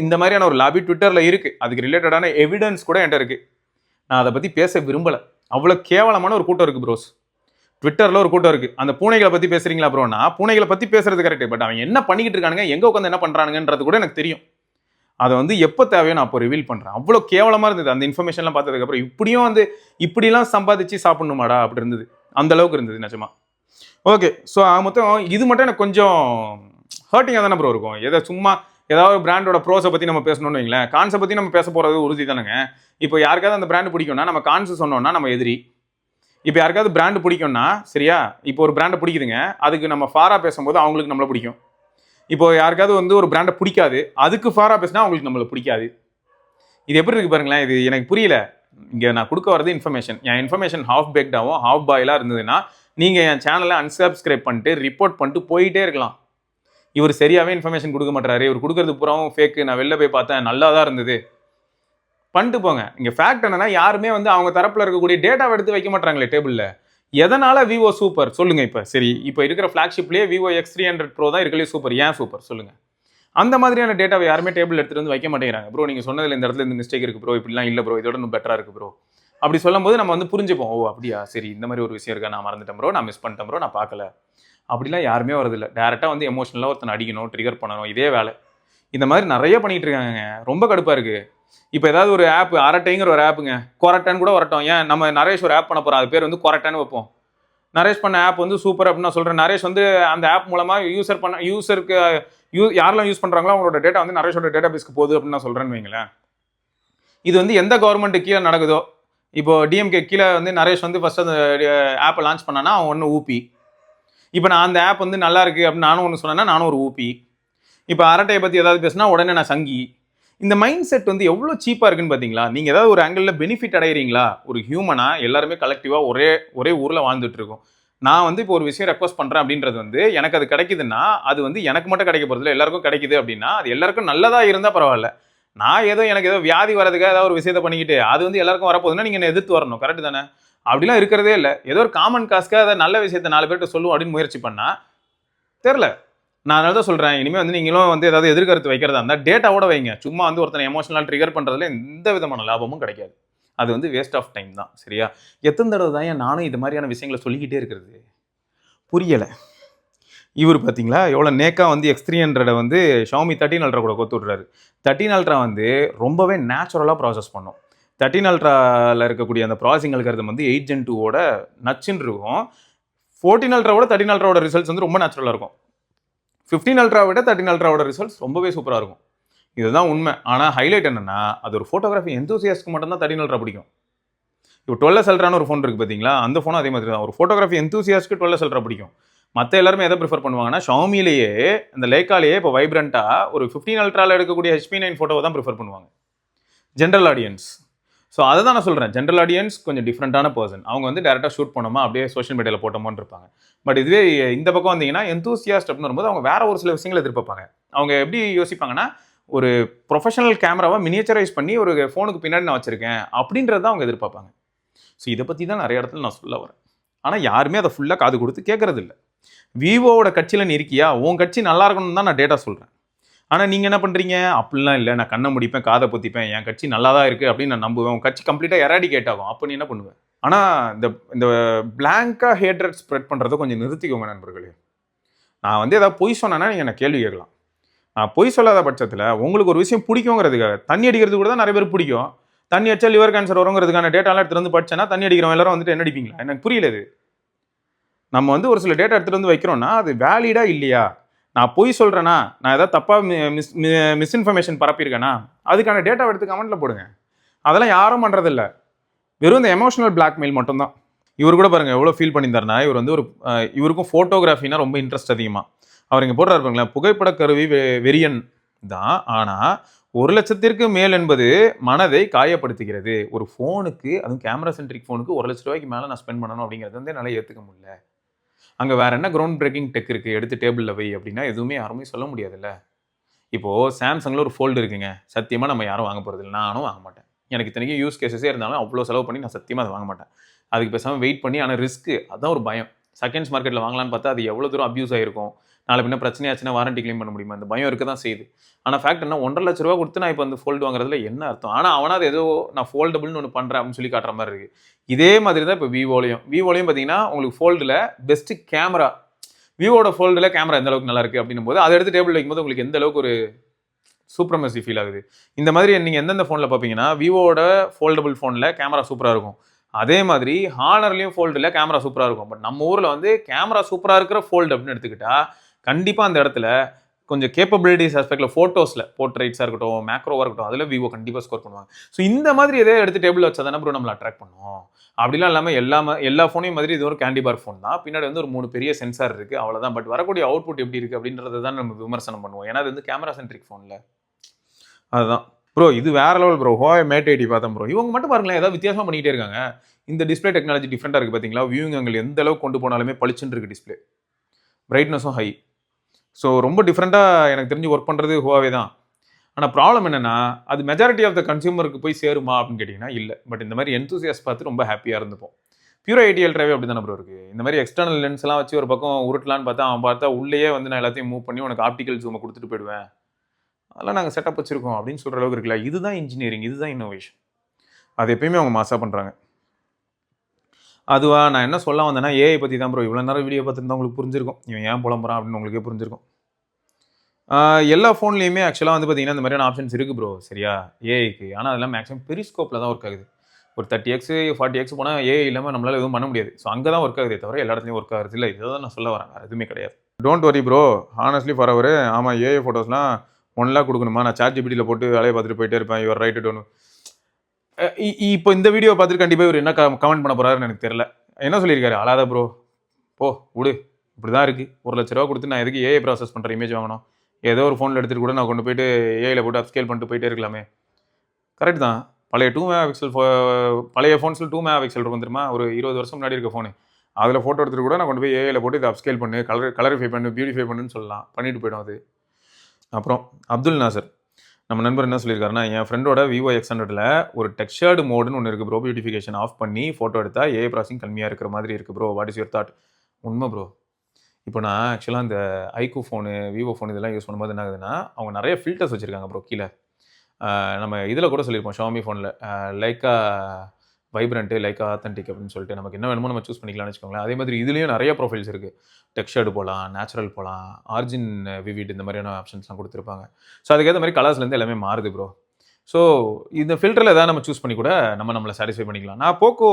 இந்த மாதிரியான ஒரு லாபி ட்விட்டரில் இருக்குது, அதுக்கு ரிலேட்டடான எவிடன்ஸ் கூட என்கிட்ட இருக்குது. நான் அதை பற்றி பேச விரும்பலை. அவ்வளோ கேவலமான ஒரு கூட்டம் இருக்குது ப்ரோஸ். ட்விட்டரில் ஒரு கூட்டம் இருக்குது, அந்த பூனைகளை பற்றி பேசுகிறீங்களா ப்ரோனா? பூனைகளை பற்றி பேசுறது கரெக்டு, பட் அவன் என்ன பண்ணிக்கிட்டு இருக்கானுங்க, எங்கே உட்காந்து என்ன பண்ணுறானுங்கன்றது கூட எனக்கு தெரியும். அதை வந்து எப்போ தேவையோ நான் அப்போ ரிவீல் பண்ணுறேன். அவ்வளோ கேவலமாக இருந்தது அந்த இன்ஃபர்மேஷன்லாம் பார்த்ததுக்கப்புறம். இப்படியும் வந்து இப்படிலாம் சம்பாதிச்சு சாப்பிடணுமாடா அப்படி இருந்தது, அந்த அளவுக்கு இருந்தது நிஜமா. ஓகே, ஸோ மொத்தம் இது மட்டும் எனக்கு கொஞ்சம் ஹர்ட்டிங்காக தானே ப்ரோ இருக்கும். சும்மா ஏதாவது பிராண்டோட ப்ரோஸை பற்றி நம்ம பேசணும்னு வைங்களேன், கான்ஸை பற்றி நம்ம பேச போகிறது உறுதி தானுங்க. இப்போ யாருக்காவது அந்த பிராண்டு பிடிக்கும்னா நம்ம கான்ஸ் சொன்னோம்னா நம்ம எதிரி. இப்போ யாருக்காவது பிராண்டு பிடிக்கும்னா சரியா, இப்போ ஒரு பிராண்டை பிடிக்குதுங்க, அதுக்கு நம்ம ஃபாரா பேசும்போது அவங்களுக்கு நம்மளை பிடிக்கும். இப்போ யாருக்காவது வந்து ஒரு பிராண்டை பிடிக்காது, அதுக்கு ஃபாரா பேசினா அவங்களுக்கு நம்மளை பிடிக்காது. இது எப்படி இருக்கு பாருங்களேன், இது எனக்கு புரியல. இங்கே நான் கொடுக்க வரது இன்ஃபர்மேஷன். என் இன்ஃபர்மேஷன் ஹாஃப் பேக்டாகவும் ஹாஃப் பாயிலாக இருந்ததுன்னா நீங்கள் என் சேனலை அன்சப்ஸ்கிரைப் பண்ணிட்டு ரிப்போர்ட் பண்ணிட்டு போயிட்டே இருக்கலாம். இவர் சரியாகவே இன்ஃபர்மேஷன் கொடுக்க மாட்டாரு, இவர் கொடுக்கறது பூராவும் ஃபேக்கு, நான் வெளில போய் பார்த்தேன் நல்லா தான் இருந்தது, பண்ணிட்டு போங்க. இங்கே ஃபேக்ட் என்னன்னா, யாருமே வந்து அவங்க தரப்பில் இருக்கக்கூடிய டேட்டாவை எடுத்து வைக்க மாட்டாங்களே டேபிளில். எதனால் விவோ சூப்பர் சொல்லுங்கள்? இப்போ சரி, இப்போ இருக்கிற ஃப்ளாக்ஷிப்லேயே விவோ X300 Pro தான் இருக்கலே சூப்பர். ஏன் சூப்பர் சொல்லுங்கள்? அந்த மாதிரியான டேட்டாவை யாருமே டேபிள் எடுத்துகிட்டு வந்து வைக்க மாட்டேங்கிறாங்க. ப்ரோ நீங்கள் சொன்னதில் இந்த இடத்துல இந்த மிஸ்டேக் இருக்குது ப்ரோ, இப்படிலாம் இல்லை ப்ரோ, இதோட இன்னும் பெட்டராக இருக்குது ப்ரோ அப்படி சொல்லும்போது நம்ம வந்து புரிஞ்சுப்போம். ஓ அப்படியா, சரி இந்த மாதிரி ஒரு விஷயம் இருக்கா, நான் மறந்துட்டேன் ப்ரோ, நான் மிஸ் பண்ணிட்டேன் ப்ரோ, நான் பார்க்கல. அப்படிலாம் யாருமே வரதில்லை. டேரெக்டாக வந்து எமோஷனலாக ஒருத்தனை அடிக்கணும், ட்ரிகர் பண்ணணும், இதே வேலை. இந்த மாதிரி நிறைய பண்ணிகிட்டு இருக்காங்க. ரொம்ப கடுப்பாக இருக்குது. இப்போ ஏதாவது ஒரு ஆப், அரட்டைங்கிற ஒரு ஆப்புங்க, கொரட்டான்னு கூட வரட்டும். ஏன் நம்ம நரேஷ் ஒரு ஆப் பண்ண போகிறோம், அது பேர் வந்து கொரட்டான்னு வைப்போம். நரேஷ் பண்ண ஆப் வந்து சூப்பர் அப்படின்னு நான் சொல்கிறேன். நரேஷ் வந்து அந்த ஆப் மூலமாக யூசருக்கு யாரெல்லாம் யூஸ் பண்ணுறாங்களோ அவங்களோட டேட்டா வந்து நரேஷோட டேட்டா பேஸ்க்கு போகுது அப்படின்னு நான் சொல்கிறேன்னு வைங்களேன். இது வந்து எந்த கவர்மெண்ட்டு கீழே நடக்குதோ, இப்போ டிஎம்கே கீழே வந்து நரேஷ் வந்து ஃபஸ்ட்டு அந்த ஆப்பை லான்ச் பண்ணானா அவன் ஒன்று ஊபி. இப்போ நான் அந்த ஆப் வந்து நல்லா இருக்குது அப்படின்னு நானும் ஒன்று சொன்னேன்னா நானும் ஒரு ஊபி. இப்போ அரட்டையை பற்றி ஏதாவது பேசினா உடனே நான் சங்கி. இந்த மைண்ட் செட் வந்து எவ்வளோ சீப்பாக இருக்குன்னு பார்த்தீங்களா? நீங்கள் ஏதாவது ஒரு ஆங்கிளில் பெனிஃபிட் அடைகிறீங்களா? ஒரு ஹியூமனாக எல்லாருமே கலெக்டிவாக ஒரே ஊரில் வாழ்ந்துட்டு இருக்கோம். நான் வந்து இப்போ ஒரு விஷயம் ரெக்வஸ்ட் பண்ணுறேன் அப்படின்றது வந்து எனக்கு அது கிடைக்குதுன்னா அது வந்து எனக்கு மட்டும் கிடைக்க போகிறதில்ல, எல்லாருக்கும் கிடைக்குது அப்படின்னா அது எல்லாருக்கும் நல்லதாக இருந்தால் பரவாயில்ல. நான் எனக்கு ஏதோ வியாதி வரதுக்காக ஏதாவது ஒரு விஷயத்தை பண்ணிக்கிட்டு அது வந்து எல்லாருக்கும் வரப்போகுதுன்னா நீங்கள் என்ன எதிர்த்து வரணும், கரெக்டு தானே? அப்படிலாம் இருக்கிறதே இல்லை. ஏதோ ஒரு காமன் காஸ்க்காக அதை நல்ல விஷயத்தை 4 பேர்கிட்ட சொல்லுவோம் அப்படின்னு முயற்சி பண்ணால் தெரில. நான் அதனால தான் சொல்கிறேன், இனிமேல் வந்து நீங்களும் வந்து ஏதாவது எதிர்கருத்து வைக்கிறதா இருந்தால் டேட்டாவோட வைங்க. சும்மா வந்து ஒருத்தனை எமோஷனலாக ட்ரிகர் பண்ணுறதுல எந்த விதமான லாபமும் கிடைக்காது. அது வந்து வேஸ்ட் ஆஃப் டைம் தான். சரியா? எத்தனை தடவை தான் நானும் இது மாதிரியான விஷயங்கள சொல்லிக்கிட்டே இருக்கிறது? புரியல. இவரு பார்த்தீங்களா, எவ்வளோ நேக்கா வந்து X300 வந்து Xiaomi 13 Ultra கூட கோத்து விட்றாரு. 13 Ultra வந்து ரொம்பவே நேச்சுரலா ப்ராசஸ் பண்ணும். 13 Ultraல இருக்கக்கூடிய அந்த ப்ராசஸிங் அல்காரிதம் வந்து 8 Gen 2 ஓட நச்சுன்னு இருக்கும். 14 Ultra விட 13 Ultra ஓட ரிசல்ட்ஸ் வந்து ரொம்ப நேச்சுரலா இருக்கும். 15 Ultra விட 13 Ultra ஓட ரிசல்ட்ஸ் ரொம்பவே சூப்பரா இருக்கும். இதுதான் உண்மை. ஆனா ஹைலைட் என்னன்னா, அது ஒரு ஃபோட்டோகிராஃபி எந்தூசியாஸ்ட்க்கு மட்டும் தான் 13 Ultra பிடிக்கும். இப்போ 12S Ultraன்னு ஒரு ஃபோன் இருக்கு பார்த்தீங்களா? அந்த ஃபோனும் அதே மாதிரி தான். ஒரு ஃபோட்டோகிராஃபி எந்தூசியாஸ்ட்க்கு 12S Ultra பிடிக்கும். மத்த எல்லாருமே எதை ப்ரிஃபர் பண்ணுவாங்கன்னா, Xiaomiலேயே இந்த லைக்காலேயே இப்போ வைப்ரண்ட்டா ஒரு 15 Ultraல எடுக்கக்கூடிய HP9 ஃபோட்டோவை தான் ப்ரிஃபர் பண்ணுவாங்க. General audience. ஸோ அதை தான் நான் சொல்கிறேன். ஜென்ரல் ஆடியன்ஸ் கொஞ்சம் டிஃப்ரெண்ட்டான பர்சன். அவங்க வந்து டேரெக்டாக ஷூட் பண்ணோமா, அப்படியே சோஷியல் மீடியாவில் போட்டோமான்னு இருப்பாங்க. பட் இதுவே இந்த பக்கம் வந்தீங்கன்னா, எந்தூசியாஸ்ட் அப்படின்னு வரும்போது அவங்க வேற ஒரு சில விஷயங்களை எதிர்பார்ப்பாங்க. அவங்க எப்படி யோசிப்பாங்கன்னா, ஒரு ப்ரொஃபஷனல் கேமராவை மினியேச்சரைஸ் பண்ணி ஒரு ஃபோனுக்கு பின்னாடி நான் வச்சிருக்கேன் அப்படின்றது தான் அவங்க எதிர்பார்ப்பாங்க. ஸோ இதை பற்றி தான் நிறைய இடத்துல நான் சொல்ல வரேன். ஆனால் யாருமே அதை ஃபுல்லாக காது கொடுத்து கேட்கறது இல்லை. விவோவோட கட்சியில் நீ இருக்கியா, உன் கட்சி நல்லா இருக்கணும்னு தான் நான் டேட்டா சொல்கிறேன். ஆனால் நீங்கள் என்ன பண்ணுறீங்க, அப்படிலாம் இல்லை, நான் கண்ணை முடிப்பேன், காதை பொத்திப்பேன், என் கட்சி நல்லா தான் இருக்குது அப்படின்னு நான் நம்புவேன். உன் கட்சி கம்ப்ளீட்டாக எராடிகேட் ஆகும். அப்போ நீ என்ன பண்ணுவேன்? ஆனால் இந்த இந்த பிளாங்காக ஹேட்ரட் ஸ்ப்ரெட் பண்ணுறதை கொஞ்சம் நிறுத்திக்கோங்க நண்பர்களே. நான் வந்து ஏதாவது பொய் சொன்னேன்னா நீங்கள் என்ன கேள்வி கேட்கலாம். நான் பொய் சொல்லாத பட்சத்தில் உங்களுக்கு ஒரு விஷயம் பிடிக்குங்கிறதுக்காக, தண்ணி அடிக்கிறது கூட தான் நிறைய பேர் பிடிக்கும். தண்ணி அடிச்சா லிவர் கேன்சர் வருங்கிறதுக்கான டேட்டாலாம் எடுத்துகிட்டு வந்து படிச்சேன்னா தண்ணி அடிக்கிறவங்க எல்லாரும் வந்துட்டு என்ன அடிப்பீங்களா? எனக்கு புரியல இது. நம்ம வந்து ஒரு சில டேட்டா எடுத்துகிட்டு வந்து வைக்கிறோன்னா அது வேலிடா இல்லையா? நான் பொய் சொல்கிறேன்னா, நான் ஏதாவது தப்பாக மிஸ்இன்ஃபர்மேஷன் பரப்பியிருக்கேன்னா அதுக்கான டேட்டாவை எடுத்து கமெண்ட்டில் போடுங்க. அதெல்லாம் யாரும் பண்ணுறதில்ல. வெறும் இந்த எமோஷனல் பிளாக்மெயில் மட்டும்தான். இவர் கூட பாருங்கள் எவ்வளோ ஃபீல் பண்ணியிருந்தாருன்னா, இவர் வந்து இவருக்கும் ஃபோட்டோகிராஃபினா ரொம்ப இன்ட்ரெஸ்ட் அதிகமாக. அவர் இங்கே போடுறாரு பாருங்களேன், புகைப்பட கருவி வெறியன் தான். ஆனால் 1,00,000 மேல் என்பது மனதை காயப்படுத்துகிறது. ஒரு ஃபோனுக்கு, அதுவும் கேமரா சென்ட்ரிக் ஃபோனுக்கு 1,00,000 ரூபாய்க்கு மேலே நான் ஸ்பெண்ட் பண்ணணும் அப்படிங்கிறது வந்து என்னால் ஏற்றுக்க முடியல. அங்கே வேற என்ன கிரவுண்ட் பிரேக்கிங் டெக் இருக்குது, எடுத்து டேபிளில் வை அப்படின்னா எதுவுமே யாருமே சொல்ல முடியாதுல்ல. இப்போது சாம்சங்கில் ஒரு ஃபோல்டு இருக்குங்க, சத்தியமாக நம்ம யாரும் வாங்க போகிறது இல்லை. நானும் வாங்க மாட்டேன். எனக்கு இத்தனைக்கும் யூஸ் கேஸஸே இருந்தாலும் அவ்வளோ செலவு பண்ணி நான் சத்தியமாக அதை வாங்க மாட்டேன். அதுக்கு பேசாமல் வெயிட் பண்ணி, ஆனால் ரிஸ்க்கு, அதுதான் ஒரு பயம். செகண்ட்ஸ் மார்க்கெட்டில் வாங்கலான்னு பார்த்தா அது எவ்வளோ தூரம் அப்யூஸ் ஆகிருக்கும், நாளை பின்ன பிரச்சனையாச்சுன்னா வாரண்டி கிளைம் பண்ண முடியுமா, அந்த பயம் இருக்க தான் செய்யுது. ஆனால் ஃபேக்ட் என்ன, 1,50,000 ரூபா கொடுத்து நான் இப்போ வந்து ஃபோல்டு வாங்குறதுல என்ன அர்த்தம்? ஆனால் அவனா அது ஏதோ நான் ஃபோல்டபுள்னு ஒன்று பண்ணுறேன் அப்படின்னு சொல்லி காட்டுற மாதிரி இருக்குது. இதே மாதிரி தான் இப்போ விவோலையும் பார்த்தீங்கன்னா உங்களுக்கு ஃபோல்டில் பெஸ்ட்டு கேமரா, விவோட ஃபோல்டில் கேமரா எந்த அளவுக்கு நல்லா இருக்குது அப்படின்னும் போது அதை எடுத்து டேபிள் வைக்கும்போது உங்களுக்கு எந்த அளவுக்கு ஒரு சூப்பர்மசி ஃபீல் ஆகுது. இந்த மாதிரி நீங்கள் எந்தெந்த ஃபோனில் பார்ப்பீங்கன்னா, விவோட ஃபோல்டபுள் ஃபோனில் கேமரா சூப்பராக இருக்கும். அதே மாதிரி ஹானர்லேயும் ஃபோல்டில் கேமரா சூப்பராக இருக்கும். பட் நம்ம ஊரில் வந்து கேமரா சூப்பராக இருக்கிற ஃபோல்டு அப்படின்னு எடுத்துக்கிட்டா கண்டிப்பாக அந்த இடத்துல கொஞ்சம் கேப்பபிலிட்டிஸ் ஆஸ்பெக்டில் ஃபோட்டோஸில் போர்ட்ரைட்ஸாக இருக்கட்டும், மேக்ரோவாக இருக்கட்டும், அதில் விவோ கண்டிப்பாக ஸ்கோர் பண்ணுவாங்க. ஸோ இந்த மாதிரி எதே எடுத்து டேபிள் வச்சா தானே ப்ரோ நம்மளை அட்ராக்ட் பண்ணும். அப்படிலாம் இல்லாமல் எல்லா ஃபோனையும் மாதிரி இது ஒரு கேண்டி பார் ஃபோன் தான். பின்னாடி வந்து ஒரு 3 பெரிய சென்சார் இருக்குது, அவ்வளோதான். பட் வரக்கூடிய அவுட்புட் எப்படி இருக்குது அப்படின்றத தான் நம்ம விமர்சனம் பண்ணுவோம். ஏன்னா அது வந்து கேமரா சென்ட்ரிக் ஃபோனில். அதுதான் ப்ரோ, இது வேற லெவல் ப்ரோ. Huawei Mate 80 பார்த்தேன் ப்ரோ. இவங்க மட்டும் பாருங்களேன், ஏதாவது வித்தியாசமாக பண்ணிகிட்டே இருக்காங்க. இந்த டிஸ்பிளே டெக்னாலஜி டிஃப்ரெண்டாக இருக்குது பார்த்தீங்களா? வியூவிங் ஆங்கிள் எந்த அளவுக்கு கொண்டு போனாலுமே பளிச்சுன்னு இருக்குது டிஸ்பிளே. பிரைட்னஸும் ஹை. ஸோ ரொம்ப டிஃப்ரெண்ட்டாக எனக்கு தெரிஞ்சு ஒர்க் பண்ணுறது Huawei தான். ஆனால் ப்ராப்ளம் என்னென்னா, அது மெஜாரிட்டி ஆஃப் த கன்சியூமருக்கு போய் சேருமா அப்படின்னு கேட்டிங்கன்னா இல்லை. பட் இந்த மாதிரி என்தூசியாஸ் பார்த்து ரொம்ப ஹாப்பியாக இருந்துப்போம். Pure 80 Ultraவே அப்படி தானே ப்ரோ இருக்குது. இந்த மாதிரி எக்ஸ்டர்னல் லென்ஸ்லாம் வச்சு ஒரு பக்கம் உருட்டலான்னு பார்த்தா அவன் பார்த்தா உள்ளேயே வந்து நான் எல்லாத்தையும் மூவ் பண்ணி உனக்கு ஆப்டிக்கல் ஜூமை கொடுத்துட்டு போயிடுவேன், அதெல்லாம் நாங்கள் செட்டப் வச்சுருக்கோம் அப்படின்னு சொல்கிற அளவுக்கு இருக்குல்ல. இதுதான் இன்ஜினியரிங், இதுதான் இன்னோவேஷன். அது எப்பயுமே அவங்க மாசாக பண்ணுறாங்க. அதுவா நான் என்ன சொல்ல வந்தேன்னா, ஏஐ பற்றி தான் ப்ரோ. இவ்வளோ நேரம் வீடியோ பார்த்துருந்தா உங்களுக்கு புரிஞ்சிருக்கும், இவன் ஏன் புலம்புறான் அப்படின்னு உங்களுக்கே புரிஞ்சிருக்கும். எல்லா ஃபோன்லேயுமே ஆக்சுவலாக வந்து பார்த்தீங்கன்னா இந்த மாதிரியான ஆப்ஷன்ஸ் இருக்குது ப்ரோ, சரியா, ஏஐக்கு. ஆனால் அதெல்லாம் மேக்ஸிமம் பெரிஸ்கோப்பில் தான் ஒர்க் ஆகுது. ஒரு 30x 40x போனால் ஏஐ இல்லாமல் நம்மளால் எதுவும் பண்ண முடியாது. ஸோ அங்கே தான் ஒர்க் ஆகுதே தவிர எல்லா இடத்துலையும் ஒர்க் ஆகுது இல்லை. இதை தான் நான் சொல்ல வரேன், வேறு எதுவுமே கிடையாது. Don't worry bro, honestly for our. ஆமாம், ஏஐ ஃபோட்டோஸ்லாம் 1 lakh கொடுக்கணுமா? நான் ChatGPTயில் போட்டு வேலையை பார்த்துட்டு போயிட்டே இருப்பேன். You're right done. இப்போ இந்த வீடியோ பார்த்துட்டு கண்டிப்பாக இவர் என்ன கமெண்ட் பண்ண போகிறாருன்னு எனக்கு தெரியல. என்ன சொல்லியிருக்காரு, அழாத ப்ரோ, போ விடு, இப்படி தான் இருக்குது. 1,00,000 ரூபா கொடுத்து நான் எதுக்கு ஏஐ ப்ராசஸ் பண்ணுற இமேஜ் வாங்கணும்? ஏதோ ஒரு ஃபோனில் எடுத்துகிட்டு கூட நான் கொண்டு போயிட்டு ஏஐயில் போட்டு அப்ஸ்கேல் பண்ணிட்டு போயிட்டே இருக்கலாமே. கரெக்ட் தான். பழைய 2 MP பழைய ஃபோன்ஸில் 2 MP இருக்கும் தெரியுமா? ஒரு 20 வருஷம் முன்னாடி இருக்க ஃபோனு. அதில் ஃபோட்டோ எடுத்துகிட்டு கூட நான் கொண்டு போய் ஏஐயில் போட்டு இதை அப்ஸ்கேல் பண்ணு, கலரிஃபை பண்ணு, பியூட்டிஃபை பண்ணுன்னு சொல்லலாம். பண்ணிட்டு போய்டும் அது. அப்புறம் அப்துல் நாசர் நம்ம நண்பர் என்ன சொல்லியிருக்காருன்னா, என் ஃப்ரெண்டோட விவோ X100ல் ஒரு டெக்ஸ்சர்டு மோடுன்னு ஒன்று இருக்குது ப்ரோ. பியூட்டிஃபிகேஷன் ஆஃப் பண்ணி ஃபோட்டோ எடுத்தால் ஏஐ ப்ராசஸிங் கம்மியாக இருக்கிற மாதிரி இருக்குது bro. What is your thought? உண்மை ப்ரோ. இப்போ நான் ஆக்சுவலாக இந்த ஐக்கூ ஃபோனு, விவோ ஃபோன் இதெல்லாம் யூஸ் பண்ணும்போது என்ன ஆகுதுன்னா, அவங்க நிறைய ஃபில்டர்ஸ் வச்சுருக்காங்க ப்ரோ கீழே. நம்ம இதில் கூட சொல்லியிருப்போம் ஷாமி ஃபோனில் லைக்கா வைப்ரண்ட்டு லைக்கா ஆத்தென்டிக் அப்படின்னு சொல்லிட்டு நமக்கு என்ன வேணுமோ நம்ம சூஸ் பண்ணிக்கலாம்னு வச்சுக்கோங்களேன். அதே மாதிரி இதுலேயும் நிறைய ப்ரொஃபைல்ஸ் இருக்குது. டெக்ஸ்டர்டு போகலாம், நேச்சுரல் போகலாம், ஆர்ஜின் விவிட் இந்த மாதிரியான ஆப்ஷன்ஸ்லாம் கொடுத்துருப்பாங்க. ஸோ அதுக்கேற்ற மாதிரி கலர்ஸ்லேருந்து எல்லாமே மாறுது ப்ரோ. ஸோ இந்த ஃபில்டரில் ஏதாவது நம்ம சூஸ் பண்ணி கூட நம்மளை சாட்டிஸ்ஃபை பண்ணிக்கலாம். நான் போக்கோ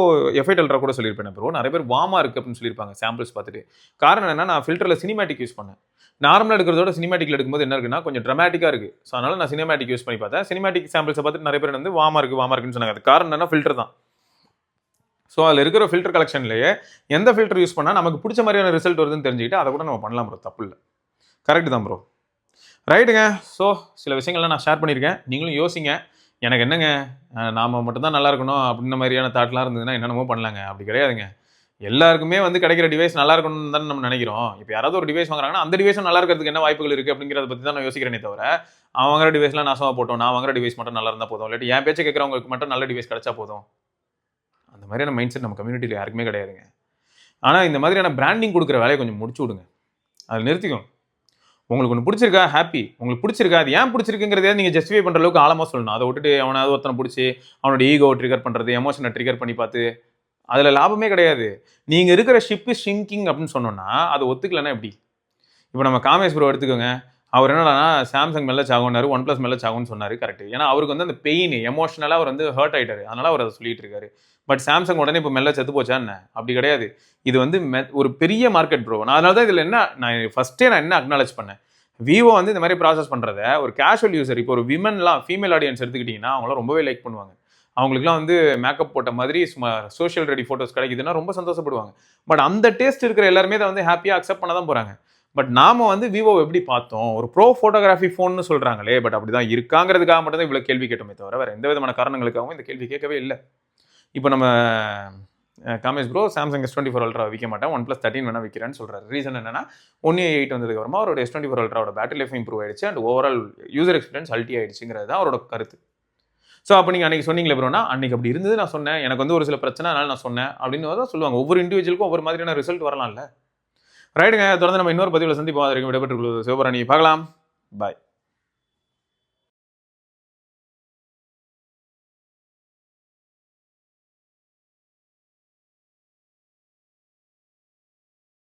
F8 அல்ட்ரா கூட சொல்லியிருப்பேன் ப்ரோ. நிறைய பேர் வார்மாக இருக்குது அப்படின்னு சொல்லியிருப்பாங்க சாம்பிள்ஸ் பார்த்துட்டு. காரணம் என்ன, நான் ஃபில்டரில் சினிமேட்டிக் யூஸ் பண்ணேன். நார்மலாக எடுக்கிறதோட சினிமேட்டிக்கில் எடுக்கும்போது என்ன இருக்குன்னா கொஞ்சம் ட்ரமாட்டிக்காக இருக்குது. ஸோ அதனால் நான் சினிமேட்டிக் யூஸ் பண்ணி பார்த்தேன். சினிமேட்டிக் சாம்பிள்ஸை பார்த்துட்டு நிறைய பேர் வந்து வார்மாக இருக்குன்னு சொன்னாங்க. அது காரணம் என்னன்னா ஃபில்டர் தான். ஸோ அதில் இருக்கிற ஃபில்டர் கலெக்ஷன்லேயே எந்த ஃபில்டர் யூஸ் பண்ணால் நமக்கு பிடிச்ச மாதிரியான ரிசல்ட் வருதுன்னு தெரிஞ்சுக்கிட்டு அதை கூட நம்ம பண்ணலாம் ப்ரோ, தப்பு இல்லை. கரெக்டு தான் ப்ரோ. ரைட்டுங்க. ஸோ சில விஷயங்கள்லாம் நான் ஷேர் பண்ணியிருக்கேன். நீங்களும் யோசிங்க. எனக்கு என்னங்க நாம் மட்டும்தான் நல்லா இருக்கணும் அப்படின்ற மாதிரியான தாட்லாம் இருந்ததுன்னா என்னென்னமோ பண்ணலாங்க. அப்படி கிடையாதுங்க. எல்லாருக்குமே வந்து கிடைக்கிற டிவைஸ் நல்லா இருக்கணும்னு தானே நம்ம நினைக்கிறோம். இப்போ யாராவது ஒரு டிவைஸ் வாங்குறாங்கன்னா அந்த டிவைஸும் நல்லா இருக்கிறதுக்கு என்ன வாய்ப்புகள் இருக்குது அப்படிங்கிறத பற்றி தான் நான் யோசிக்கிறேனே தவிர, அவன் வாங்குற டிவைஸ்லாம் நாசமாக போட்டோம், நான் வாங்குற டிவைஸ் மட்டும் நல்லா இருந்தால் போதும், இல்லாட்டி என் பேச்சை கேட்குறவங்களுக்கு மட்டும் நல்ல டிவைஸ் கிடைச்சா போதும், அந்த மாதிரியான மைண்ட் செட் நம்ம கம்யூனிட்டியில் யாருக்குமே கிடையாதுங்க. ஆனால் இந்த மாதிரியான பிராண்டிங் கொடுக்குற வேலையை கொஞ்சம் முடிச்சு விடுங்க. அதில் நிறுத்திக்கும். உங்களுக்கு ஒன்று பிடிச்சிருக்கா ஹாப்பி, உங்களுக்கு பிடிச்சிருக்கா அது ஏன் பிடிச்சிருக்குங்கிறதே நீங்கள் ஜஸ்டிஃபை பண்ணுற அளவுக்கு ஆழமாக சொல்லணும். அதை விட்டுட்டு அவனாவது ஒருத்தனை பிடிச்சி அவனோட ஈகோ ட்ரிகர் பண்ணுறது, எமோஷனை ட்ரிகர் பண்ணி பார்த்து அதில் லாபமே கிடையாது. நீங்கள் இருக்கிற ஷிப் இஸ் ஷிங்கிங் அப்படின்னு சொன்னோன்னா அதை ஒத்துக்கலைன்னா எப்படி? இப்போ நம்ம காமேஷ் ப்ரோ எடுத்துக்கோங்க. அவர் என்னன்னா சாம்சங் மெல்ல சாகுனாரு, ஒன் ப்ளஸ் மெல்ல சாகுன்னு சொன்னார். கரெக்ட். ஏன்னா அவருக்கு வந்து அந்த பெயின் எமோஷனலாக அவர் வந்து ஹர்ட் ஆகிட்டாரு. அதனால அவர் அதை சொல்லிட்டு இருக்காரு. பட் சாம்சங் உடனே இப்போ மெல்ல செத்து போச்சா என்ன? அப்படி கிடையாது. இது வந்து ஒரு பெரிய மார்க்கெட் ப்ரோ. நான் அதனால தான் இதில் என்ன நான் என்ன அக்னாலேஜ் பண்ணேன், விவோ வந்து இந்த மாதிரி ப்ராசஸ் பண்ணுறத ஒரு கேஷுவல் யூசர், இப்போ ஒரு விமன்லாம் ஃபீமேல் ஆடியன்ஸ் எடுத்துக்கிட்டிங்கன்னா அவங்களாம் ரொம்பவே லைக் பண்ணுவாங்க. அவங்களுக்குலாம் வந்து மேக்கப் போட்ட மாதிரி சும்மா சோஷியல் ரெடி ஃபோட்டோஸ் கிடைக்குதுன்னா ரொம்ப சந்தோஷப்படுவாங்க. பட் அந்த டேஸ்ட் இருக்கிற எல்லாருமே அதை வந்து ஹாப்பியாக அக்செப்ட் பண்ண தான் போகிறாங்க. பட் நாம வந்து விவோ எப்படி பார்த்தோம், ஒரு ப்ரோ ஃபோட்டோகிராஃபி ஃபோன்னு சொல்கிறாங்களே, பட் அப்படி தான் இருக்காங்கிறதுக்காக மட்டும் தான் இவ்வளோ கேள்வி கேட்டோமே தவிர வேறு எந்த விதமான காரணங்களுக்காகவும் இந்த கேள்வி கேட்கவே இல்லை. இப்போ நம்ம Kamesh bro Samsung S24 ultra விற்க மாட்டேன், ஒன் ப்ளஸ் 13 வேணால் விற்கிறேன்னு சொல்கிறார். ரீசன் என்னன்னா 1A8 வந்ததுக்கு அப்புறமா அவரோட S24 அல்ட்ராவோட பேட்டரி லைஃப் இம்ப்ரூவ் ஆயிடுச்சு அண்ட் ஓவரால் யூசர் எக்ஸ்பீரியன்ஸ் அல்ட்டி ஆயிடுச்சுங்கிறது தான் அவரோட கருத்து. ஸோ அப்போ நீங்கள் அன்றைக்கி சொன்னீங்களே ப்ரோனா, அன்றைக்கி அப்படி இருந்தது நான் சொன்னேன், எனக்கு வந்து ஒரு சில பிரச்சனை அதனால நான் சொன்னேன் அப்படின்னு தான் சொல்லுவாங்க. ஒவ்வொரு இண்டிவிஜுவலுக்கும் ஒவ்வொரு மாதிரியான ரிசல்ட் வரலாம்ல. ரைட்டுங்க. தொடர்ந்து நம்ம இன்னொரு பதிவில் சந்திப்போம். அது வரைக்கும் விடைபெற்றுக் கொள்வது சிவபரணி. பார்க்கலாம். பாய்.